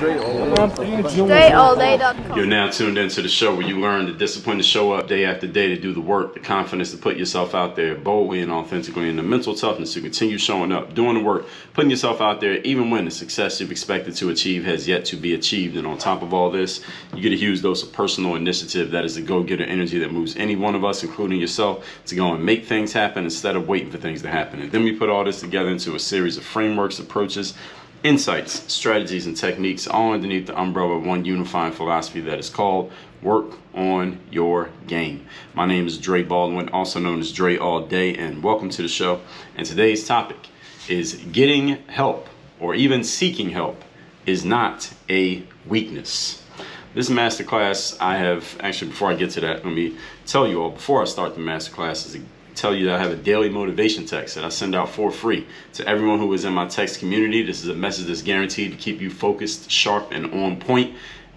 StrayAllDay.com. You're now tuned into the show where you learn the discipline to show up day after day, to do the work, the confidence to put yourself out there boldly and authentically, and the mental toughness to continue showing up, doing the work, putting yourself out there even when the success you've expected to achieve has yet to be achieved. And on top of all this, you get a huge dose of personal initiative. That is the go-getter energy that moves any one of us, including yourself, to go and make things happen instead of waiting for things to happen. And then we put all this together into a series of frameworks, approaches, insights, strategies, and techniques, all underneath the umbrella of one unifying philosophy that is called work on your game. My name is Dre Baldwin, also known as Dre All Day, and welcome to the show. And today's topic is getting help, or even seeking help, is not a weakness. This masterclass I have, actually before I get to that, let me tell you all, before I start the masterclass, is tell you that I have a daily motivation text that I send out for free to everyone who is in my text community. This is a message that's guaranteed to keep you focused, sharp, and on point.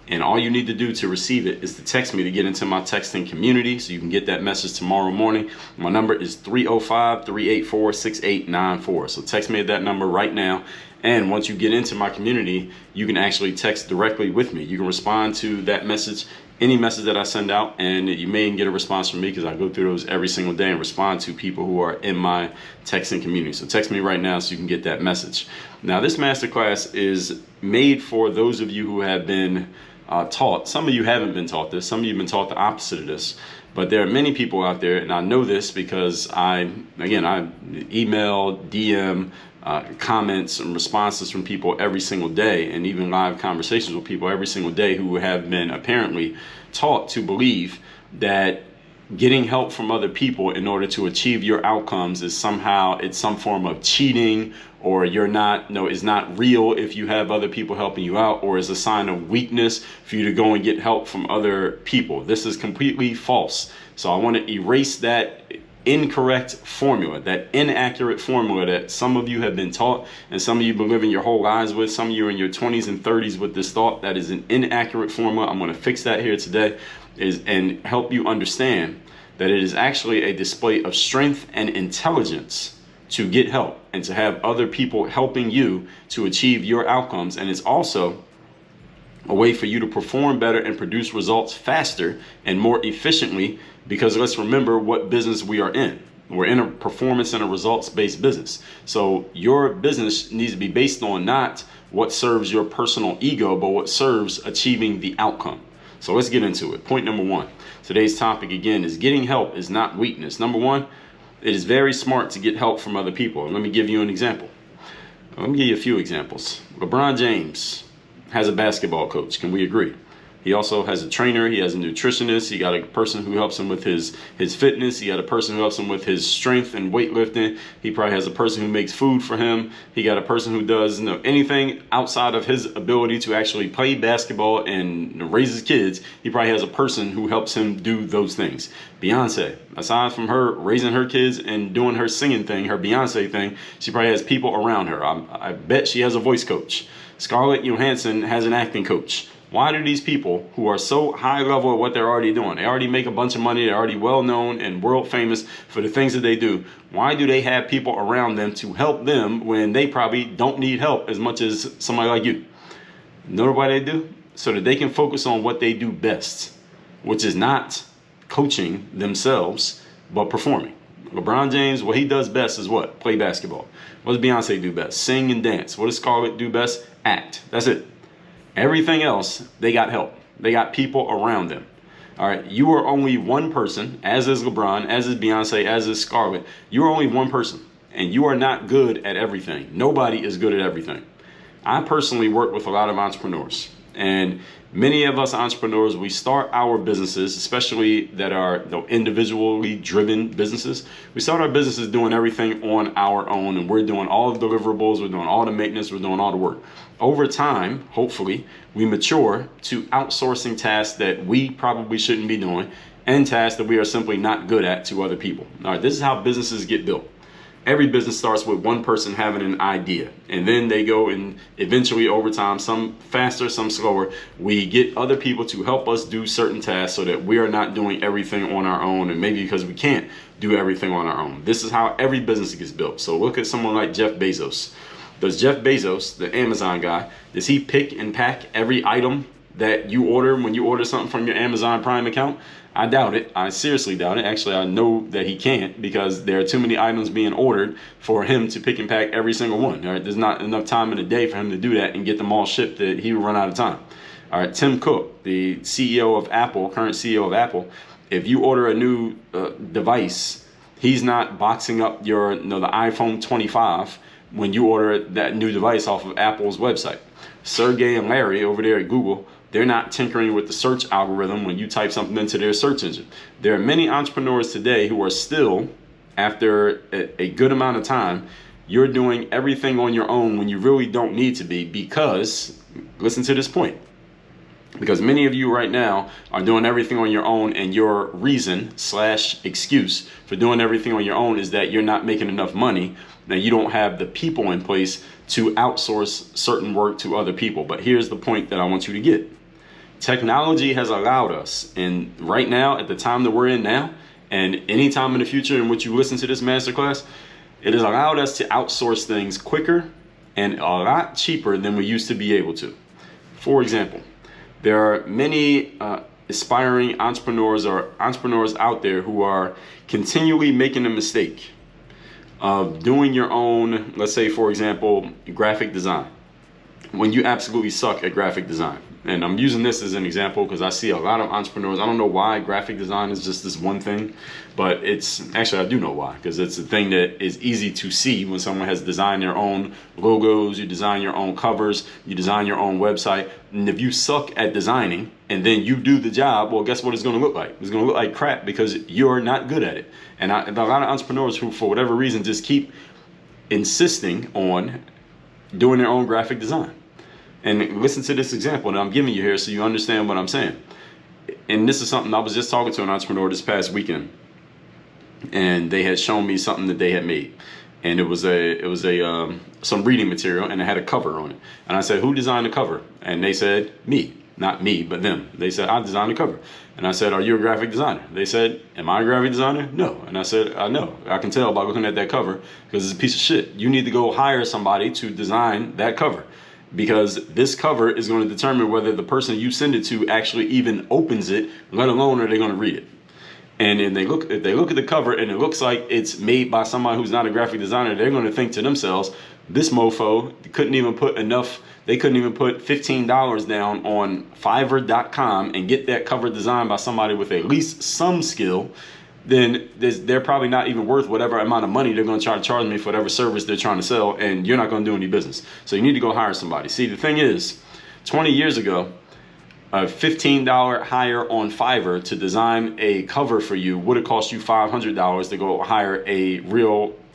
And all you need to do to receive it is to text me to get into my texting community, so you can get that message tomorrow morning. My number is 305-384-6894. So text me at that number right now. And once you get into my community, you can actually text directly with me. You can respond to that message, any message that I send out, and you may even get a response from me, because I go through those every single day and respond to people who are in my texting community. So text me right now so you can get that message. Now, this masterclass is made for those of you who have been taught. Some of you haven't been taught this. Some of you have been taught the opposite of this. But there are many people out there, and I know this because I email, DM, comments and responses from people every single day, and even live conversations with people every single day who have been apparently taught to believe that getting help from other people in order to achieve your outcomes is somehow, it's some form of cheating, or you're not, no, it's not real if you have other people helping you out, or is a sign of weakness for you to go and get help from other people. This is completely false. So I want to erase that incorrect formula, that inaccurate formula that some of you have been taught, and some of you have been living your whole lives with. Some of you are in your 20s and 30s with this thought. That is an inaccurate formula. I'm going to fix that here today and help you understand that it is actually a display of strength and intelligence to get help and to have other people helping you to achieve your outcomes. And it's also a way for you to perform better and produce results faster and more efficiently, because let's remember what business we are in. We're in a performance and a results-based business. So your business needs to be based on not what serves your personal ego, but what serves achieving the outcome. So let's get into it. Point number one. Today's topic again is getting help is not weakness. Number one, it is very smart to get help from other people. And let me give you an example. Let me give you a few examples. LeBron James has a basketball coach. Can we agree? He also has a trainer. He has a nutritionist. He got a person who helps him with his fitness. He got a person who helps him with his strength and weightlifting. He probably has a person who makes food for him. He got a person who does anything outside of his ability to actually play basketball and raise his kids. He probably has a person who helps him do those things. Beyonce, aside from her raising her kids and doing her singing thing, her Beyonce thing, she probably has people around her. I bet she has a voice coach. Scarlett Johansson has an acting coach. Why do these people who are so high level at what they're already doing, they already make a bunch of money, they're already well known and world famous for the things that they do, why do they have people around them to help them when they probably don't need help as much as somebody like you? Know why they do? So that they can focus on what they do best, which is not coaching themselves, but performing. LeBron James, what he does best is what? Play basketball. What does Beyonce do best? Sing and dance. What does Scarlett do best? Act. That's it. Everything else, they got help. They got people around them. All right, you are only one person, as is LeBron, as is Beyonce, as is Scarlett. You are only one person, and you are not good at everything. Nobody is good at everything. I personally work with a lot of entrepreneurs, and many of us entrepreneurs, we start our businesses, especially that are individually driven businesses. We start our businesses doing everything on our own, and we're doing all the deliverables, we're doing all the maintenance, we're doing all the work. Over time, hopefully, we mature to outsourcing tasks that we probably shouldn't be doing, and tasks that we are simply not good at to other people. All right, this is how businesses get built. Every business starts with one person having an idea, and then they go and eventually over time, some faster, some slower, we get other people to help us do certain tasks so that we are not doing everything on our own, and maybe because we can't do everything on our own. This is how every business gets built. So look at someone like Jeff Bezos. Does Jeff Bezos, the Amazon guy, does he pick and pack every item that you order when you order something from your Amazon Prime account? I doubt it. I seriously doubt it. Actually, I know that he can't, because there are too many items being ordered for him to pick and pack every single one. All right, there's not enough time in the day for him to do that and get them all shipped, that he will run out of time. All right, Tim Cook, the CEO of Apple, current CEO of Apple, if you order a new device, he's not boxing up your, the iPhone 25 when you order that new device off of Apple's website. Sergey and Larry over there at Google, they're not tinkering with the search algorithm when you type something into their search engine. There are many entrepreneurs today who are still, after a good amount of time, you're doing everything on your own when you really don't need to be, because, listen to this point, because many of you right now are doing everything on your own, and your reason / excuse for doing everything on your own is that you're not making enough money. Now, you don't have the people in place to outsource certain work to other people. But here's the point that I want you to get. Technology has allowed us, and right now, at the time that we're in now, and any time in the future in which you listen to this masterclass, it has allowed us to outsource things quicker and a lot cheaper than we used to be able to. For example, there are many aspiring entrepreneurs or entrepreneurs out there who are continually making a mistake of doing your own, let's say, for example, graphic design, when you absolutely suck at graphic design. And I'm using this as an example because I see a lot of entrepreneurs. I don't know why graphic design is just this one thing, but it's actually, I do know why, because it's a thing that is easy to see when someone has designed their own logos, you design your own covers, you design your own website. And if you suck at designing and then you do the job, well, guess what it's going to look like? It's going to look like crap because you're not good at it. And a lot of entrepreneurs who, for whatever reason, just keep insisting on doing their own graphic design. And listen to this example that I'm giving you here so you understand what I'm saying. And this is something I was just talking to an entrepreneur this past weekend, and they had shown me something that they had made, and it was some reading material, and it had a cover on it. And I said, "Who designed the cover?" And they said, "Me." Not me, but them. They said, "I designed the cover." And I said, "Are you a graphic designer?" They said, "Am I a graphic designer?" "No." And I said, "I know. I can tell by looking at that cover because it's a piece of shit. You need to go hire somebody to design that cover, because this cover is going to determine whether the person you send it to actually even opens it, let alone are they going to read it." And if they look at the cover and it looks like it's made by somebody who's not a graphic designer, they're going to think to themselves, this mofo couldn't even put $15 down on Fiverr.com and get that cover designed by somebody with at least some skill. Then they're probably not even worth whatever amount of money they're going to try to charge me for whatever service they're trying to sell, and you're not going to do any business. So you need to go hire somebody. See, the thing is, 20 years ago, a $15 hire on Fiverr to design a cover for you would have cost you $500 to go hire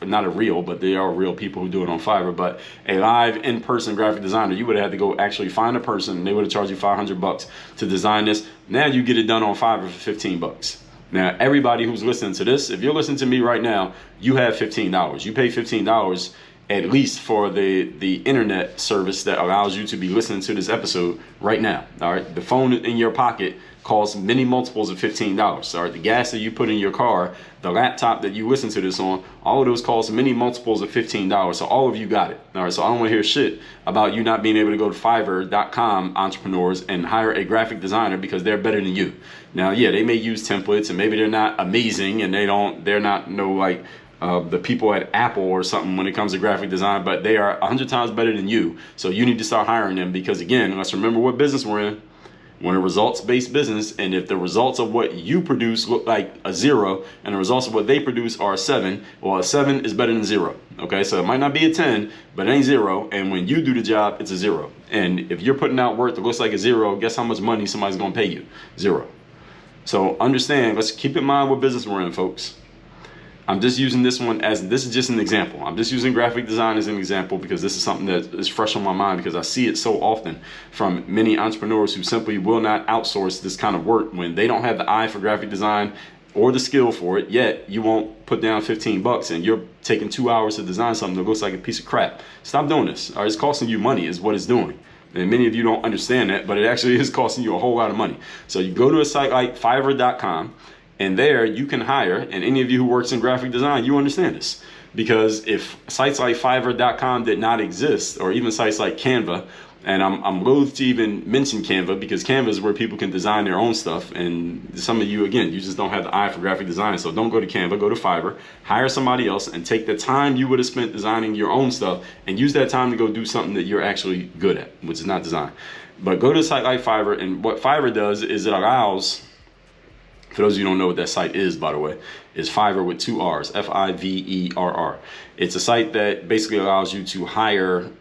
not a real, but they are real people who do it on Fiverr, but a live in-person graphic designer. You would have had to go actually find a person, and they would have charged you $500 to design this. Now you get it done on Fiverr for $15. Now, everybody who's listening to this, if you're listening to me right now, you have $15. You pay $15 at least for the internet service that allows you to be listening to this episode right now. All right, the phone in your pocket costs many multiples of $15. All right, the gas that you put in your car, the laptop that you listen to this on, all of those cost many multiples of $15. So all of you got it. All right, so I don't want to hear shit about you not being able to go to Fiverr.com, entrepreneurs, and hire a graphic designer because they're better than you. Now, yeah, they may use templates and maybe they're not amazing and they're not like the people at Apple or something when it comes to graphic design, but they are 100 times better than you. So you need to start hiring them, because again, let's remember what business we're in. We're a results-based business, and if the results of what you produce look like a 0 and the results of what they produce are a 7, well, a 7 is better than 0. Okay, so it might not be a 10, but it ain't 0. And when you do the job, it's a 0. And if you're putting out work that looks like a 0, guess how much money somebody's gonna pay you? 0. So understand, let's keep in mind what business we're in, folks. I'm just using this one this is just an example. I'm just using graphic design as an example because this is something that is fresh on my mind, because I see it so often from many entrepreneurs who simply will not outsource this kind of work when they don't have the eye for graphic design or the skill for it, yet you won't put down $15 and you're taking 2 hours to design something that looks like a piece of crap. Stop doing this. All right, it's costing you money is what it's doing. And many of you don't understand that, but it actually is costing you a whole lot of money. So you go to a site like Fiverr.com, and there you can hire, and any of you who works in graphic design, you understand this. Because if sites like Fiverr.com did not exist, or even sites like Canva, and I'm loath to even mention Canva because Canva is where people can design their own stuff. And some of you, again, you just don't have the eye for graphic design. So don't go to Canva, go to Fiverr, hire somebody else and take the time you would have spent designing your own stuff and use that time to go do something that you're actually good at, which is not design. But go to a site like Fiverr, and what Fiverr does is it allows, for those of you who don't know what that site is, by the way, is Fiverr with 2 R's, Fiverr. It's a site that basically allows you to hire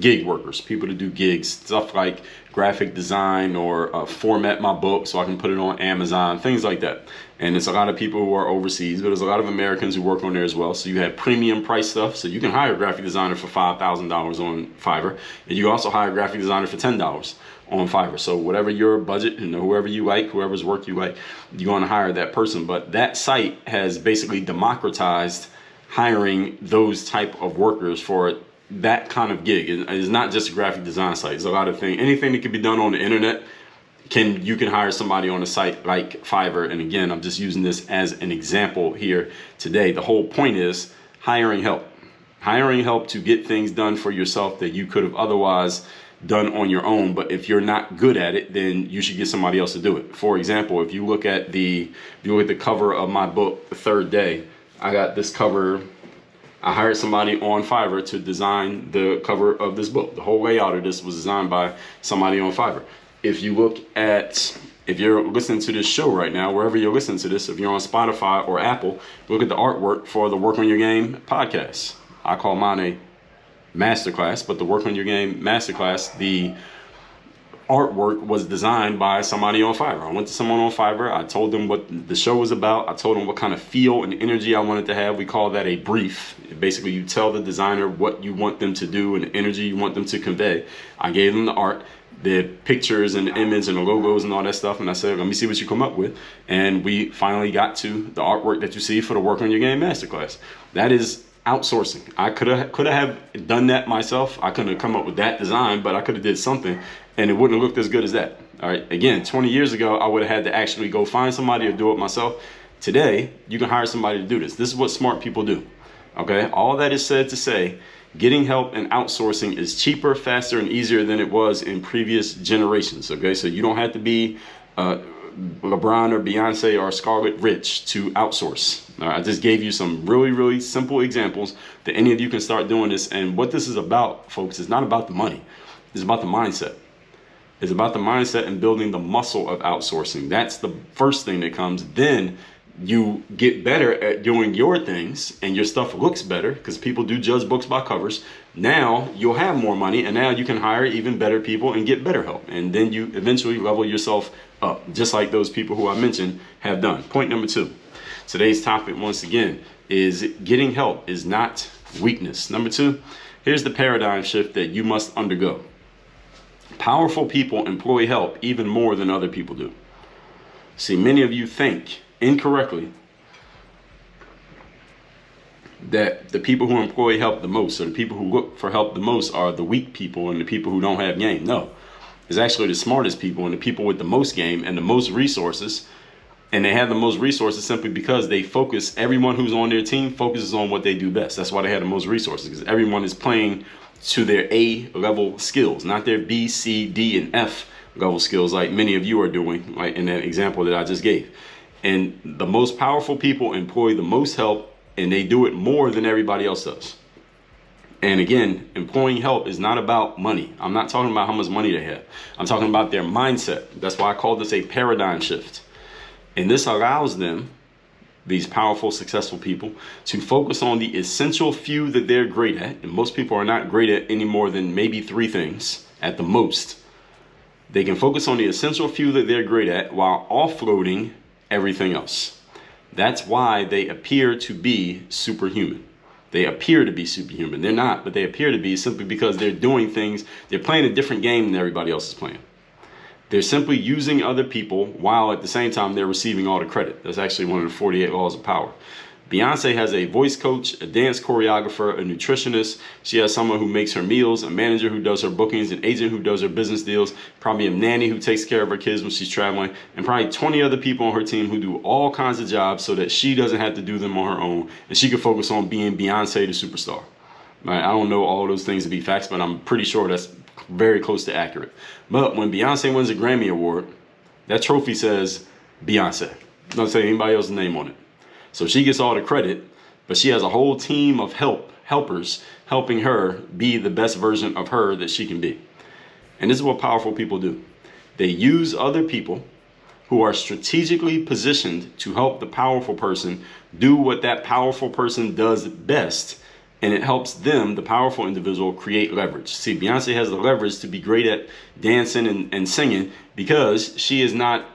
gig workers, people to do gigs, stuff like graphic design or format my book so I can put it on Amazon, things like that. And it's a lot of people who are overseas, but there's a lot of Americans who work on there as well. So you have premium price stuff. So you can hire a graphic designer for $5,000 on Fiverr, and you also hire a graphic designer for $10 on Fiverr. So whatever your budget and whoever you like, whoever's work you like, you're going to hire that person. But that site has basically democratized hiring those type of workers for that kind of gig. It's not just a graphic design site. It's a lot of things. Anything that can be done on the internet, you can hire somebody on a site like Fiverr. And again, I'm just using this as an example here today. The whole point is hiring help to get things done for yourself that you could have otherwise done on your own. But if you're not good at it, then you should get somebody else to do it. For example, if you look at the cover of my book, The Third Day, I got this cover. I hired somebody on Fiverr to design the cover of this book. The whole layout of this was designed by somebody on Fiverr. If you're listening to this show right now, wherever you're listening to this, if you're on Spotify or Apple, look at the artwork for the Work on Your Game podcast. I call mine a masterclass, but the Work on Your Game masterclass, the artwork was designed by somebody on Fiverr. I went to someone on Fiverr. I told them what the show was about. I told them what kind of feel and energy I wanted to have. We call that a brief. Basically, you tell the designer what you want them to do and the energy you want them to convey. I gave them the art, the pictures and the image and the logos and all that stuff, and I said, let me see what you come up with. And we finally got to the artwork that you see for the Work on Your Game masterclass. That is outsourcing. I could have done that myself. I couldn't have come up with that design, but I could have did something and it wouldn't have looked as good as that. All right. Again, 20 years ago, I would have had to actually go find somebody or do it myself. Today, you can hire somebody to do this. This is what smart people do. Okay. All that is said to say, getting help and outsourcing is cheaper, faster, and easier than it was in previous generations. Okay. So you don't have to be LeBron or Beyonce or Scarlett Rich to outsource. I just gave you some really, really simple examples that any of you can start doing this. And what this is about, folks, is not about the money. It's about the mindset. It's about the mindset and building the muscle of outsourcing. That's the first thing that comes. Then you get better at doing your things and your stuff looks better because people do judge books by covers. Now you'll have more money and now you can hire even better people and get better help. And then you eventually level yourself up, just like those people who I mentioned have done. Point number 2. Today's topic, once again, is getting help is not weakness. Number 2, here's the paradigm shift that you must undergo. Powerful people employ help even more than other people do. See, many of you think incorrectly that the people who employ help the most, or the people who look for help the most, are the weak people and the people who don't have game. No, it's actually the smartest people and the people with the most game and the most resources. And they have the most resources simply because they focus, everyone who's on their team focuses on what they do best. That's why they have the most resources, because everyone is playing to their A level skills, not their B, C, D, and F level skills like many of you are doing, like in that example that I just gave. And the most powerful people employ the most help, and they do it more than everybody else does. And again, employing help is not about money. I'm not talking about how much money they have. I'm talking about their mindset. That's why I call this a paradigm shift. And this allows them, these powerful, successful people, to focus on the essential few that they're great at. And most people are not great at any more than maybe 3 things at the most. They can focus on the essential few that they're great at while offloading everything else. That's why they appear to be superhuman. They appear to be superhuman. They're not, but they appear to be, simply because they're doing things. They're playing a different game than everybody else is playing. They're simply using other people while at the same time they're receiving all the credit. That's actually one of the 48 laws of power. Beyonce has a voice coach, a dance choreographer, a nutritionist. She has someone who makes her meals, a manager who does her bookings, an agent who does her business deals, probably a nanny who takes care of her kids when she's traveling, and probably 20 other people on her team who do all kinds of jobs so that she doesn't have to do them on her own and she can focus on being Beyonce the superstar. Right? I don't know all those things to be facts, but I'm pretty sure that's very close to accurate. But when Beyonce wins a Grammy Award, that trophy says Beyonce. It doesn't say anybody else's name on it. So she gets all the credit, but she has a whole team of helpers helping her be the best version of her that she can be. And this is what powerful people do. They use other people who are strategically positioned to help the powerful person do what that powerful person does best. And it helps them, the powerful individual, create leverage. See, Beyonce has the leverage to be great at dancing and singing because she is not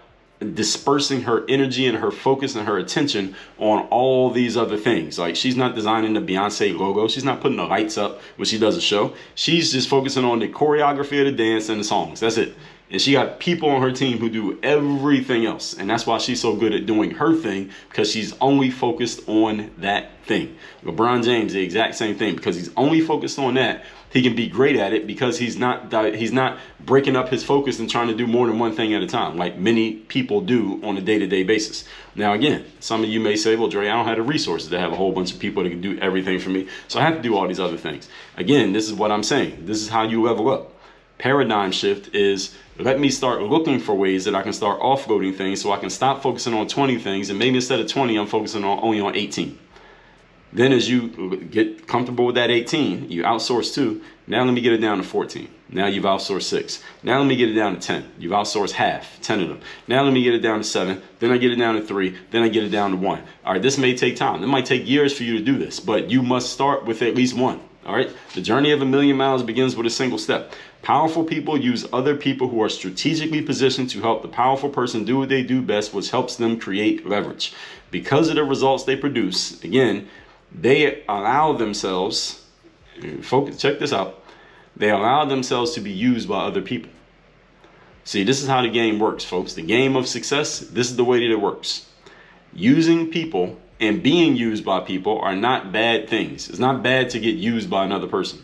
dispersing her energy and her focus and her attention on all these other things. Like, she's not designing the Beyonce logo. She's not putting the lights up when she does a show. She's just focusing on the choreography of the dance and the songs. That's it. And she got people on her team who do everything else. And that's why she's so good at doing her thing, because she's only focused on that thing. LeBron James, the exact same thing, because he's only focused on that. He can be great at it because he's not breaking up his focus and trying to do more than one thing at a time, like many people do on a day-to-day basis. Now, again, some of you may say, well, Dre, I don't have the resources to have a whole bunch of people that can do everything for me, so I have to do all these other things. Again, this is what I'm saying. This is how you level up. Paradigm shift is, let me start looking for ways that I can start offloading things so I can stop focusing on 20 things, and maybe instead of 20, I'm focusing only on 18. Then as you get comfortable with that 18, you outsource 2. Now let me get it down to 14. Now you've outsourced 6. Now let me get it down to 10. You've outsourced half, 10 of them. Now let me get it down to 7. Then I get it down to 3. Then I get it down to 1. All right, this may take time. It might take years for you to do this, but you must start with at least 1. All right, the journey of 1,000,000 miles begins with a single step. Powerful people use other people who are strategically positioned to help the powerful person do what they do best, which helps them create leverage. Because of the results they produce, again, they allow themselves, check this out, they allow themselves to be used by other people. See, this is how the game works, folks. The game of success, this is the way that it works. Using people and being used by people are not bad things. It's not bad to get used by another person.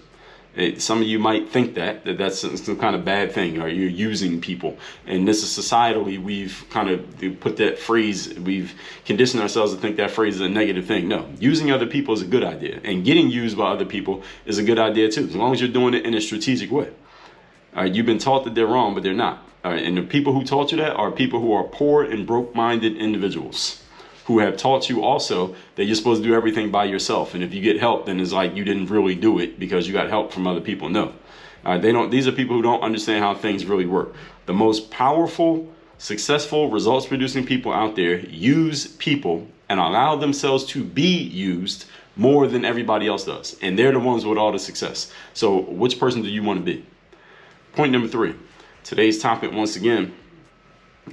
Some of you might think that's some kind of bad thing, or you're using people. And this is societally, we've kind of put that phrase, we've conditioned ourselves to think that phrase is a negative thing. No, using other people is a good idea. And getting used by other people is a good idea too, as long as you're doing it in a strategic way. All right, you've been taught that they're wrong, but they're not. All right, and the people who taught you that are people who are poor and broke-minded individuals, who have taught you also that you're supposed to do everything by yourself. And if you get help, then it's like you didn't really do it because you got help from other people. No, these are people who don't understand how things really work. The most powerful, successful, results-producing people out there use people and allow themselves to be used more than everybody else does. And they're the ones with all the success. So which person do you want to be? Point number 3. Today's topic, once again,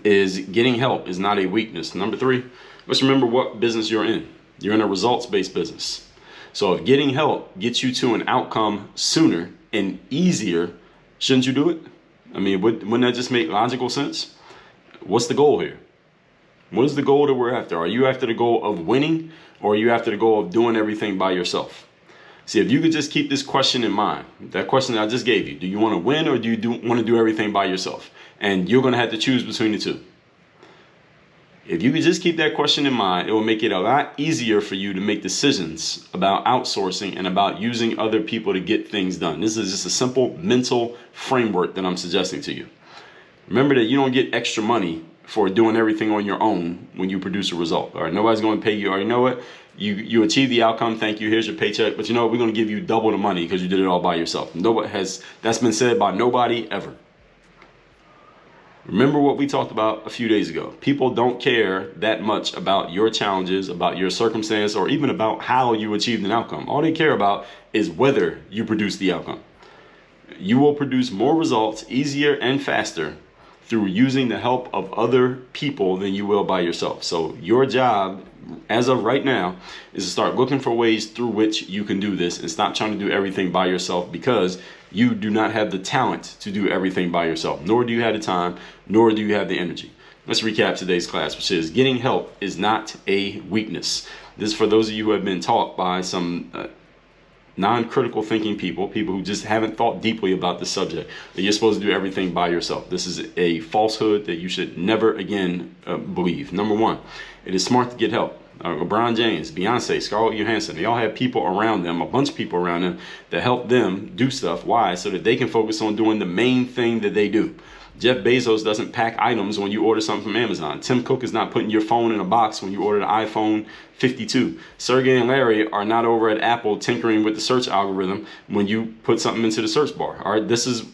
is getting help is not a weakness. Number 3, let's remember what business you're in. You're in a results-based business. So if getting help gets you to an outcome sooner and easier, shouldn't you do it? I mean, wouldn't that just make logical sense? What's the goal here? What is the goal that we're after? Are you after the goal of winning, or are you after the goal of doing everything by yourself? See, if you could just keep this question in mind, that question that I just gave you, do you want to win, or do you want to do everything by yourself? And you're going to have to choose between the two. If you could just keep that question in mind, it will make it a lot easier for you to make decisions about outsourcing and about using other people to get things done. This is just a simple mental framework that I'm suggesting to you. Remember that you don't get extra money for doing everything on your own when you produce a result. All right, nobody's going to pay you. Or you know what? You achieve the outcome. Thank you. Here's your paycheck. But you know what? We're going to give you double the money because you did it all by yourself. That's been said by nobody ever. Remember what we talked about a few days ago. People don't care that much about your challenges, about your circumstance, or even about how you achieved an outcome. All they care about is whether you produce the outcome. You will produce more results easier and faster through using the help of other people than you will by yourself. So your job, as of right now, is to start looking for ways through which you can do this and stop trying to do everything by yourself, because you do not have the talent to do everything by yourself, nor do you have the time, nor do you have the energy. Let's recap today's class, which is getting help is not a weakness. This is for those of you who have been taught by some non-critical thinking people who just haven't thought deeply about the subject, that you're supposed to do everything by yourself. This is a falsehood that you should never again believe. Number one, it is smart to get help. LeBron James, Beyonce, Scarlett Johansson, they all have people around them, a bunch of people around them that help them do stuff. Why? So that they can focus on doing the main thing that they do. Jeff Bezos doesn't pack items when you order something from Amazon. Tim Cook is not putting your phone in a box when you order the iPhone 52. Sergey and Larry are not over at Apple tinkering with the search algorithm when you put something into the search bar. All right, this is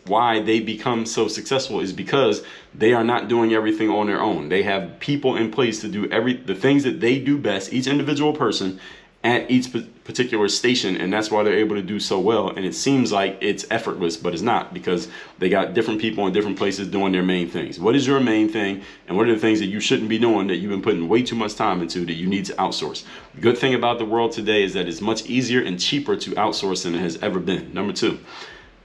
why they become so successful, is because they are not doing everything on their own. They have people in place to do the things that they do best, each individual person at each particular station, and that's why they're able to do so well. And it seems like it's effortless, but it's not, because they got different people in different places doing their main things. What is your main thing, and what are the things that you shouldn't be doing that you've been putting way too much time into that you need to outsource? The good thing about the world today is that it's much easier and cheaper to outsource than it has ever been. Number two,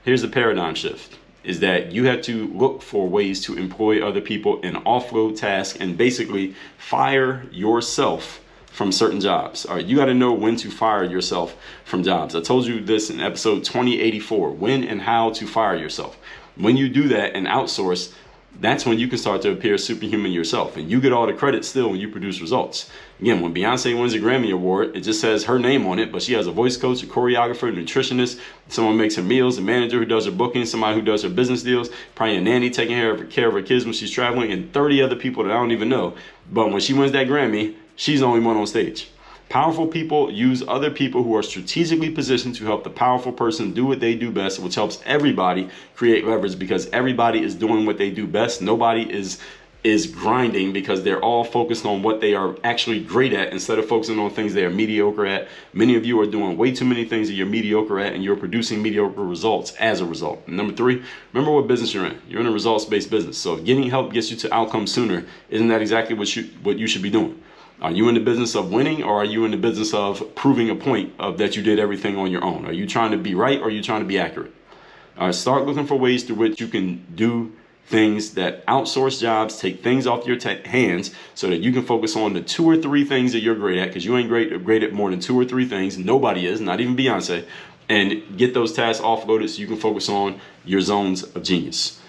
here's the paradigm shift, is that you have to look for ways to employ other people and offload tasks and basically fire yourself from certain jobs. All right, you got to know when to fire yourself from jobs. I told you this in episode 2084, when and how to fire yourself. When you do that and outsource, that's when you can start to appear superhuman yourself, and you get all the credit still when you produce results. Again, when Beyonce wins a Grammy Award, it just says her name on it, but she has a voice coach, a choreographer, a nutritionist, someone makes her meals, a manager who does her booking, somebody who does her business deals, probably a nanny taking care of her kids when she's traveling, and 30 other people that I don't even know. But when she wins that Grammy, she's the only one on stage. Powerful people use other people who are strategically positioned to help the powerful person do what they do best, which helps everybody create leverage, because everybody is doing what they do best. Nobody is grinding because they're all focused on what they are actually great at instead of focusing on things they are mediocre at. Many of you are doing way too many things that you're mediocre at, and you're producing mediocre results as a result. And number three, remember what business you're in. You're in a results-based business. So if getting help gets you to outcomes sooner, isn't that exactly what you should be doing? Are you in the business of winning, or are you in the business of proving a point of that you did everything on your own? Are you trying to be right, or are you trying to be accurate? Start looking for ways through which you can do things that outsource jobs, take things off your hands so that you can focus on the 2 or 3 things that you're great at, because you ain't great at more than 2 or 3 things. Nobody is, not even Beyonce. And get those tasks offloaded so you can focus on your zones of genius.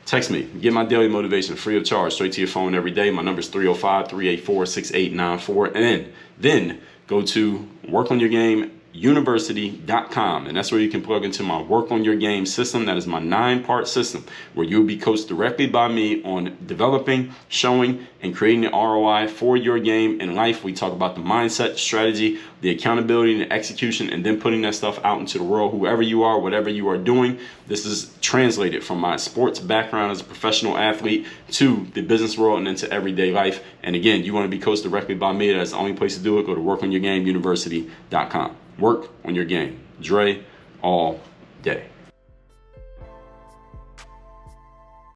Text me, get my daily motivation free of charge straight to your phone every day. My number is 305-384-6894. And then go to workonyourgameuniversity.com, and that's where you can plug into my Work on Your Game system. That is my 9-part system where you'll be coached directly by me on developing, showing, and creating the ROI for your game in life. We talk about the mindset, strategy, the accountability, and the execution, and then putting that stuff out into the world. Whoever you are, whatever you are doing, this is translated from my sports background as a professional athlete to the business world and into everyday life. And again, you want to be coached directly by me. That's the only place to do it. Go to workonyourgameuniversity.com. Work on your game. Dre all day.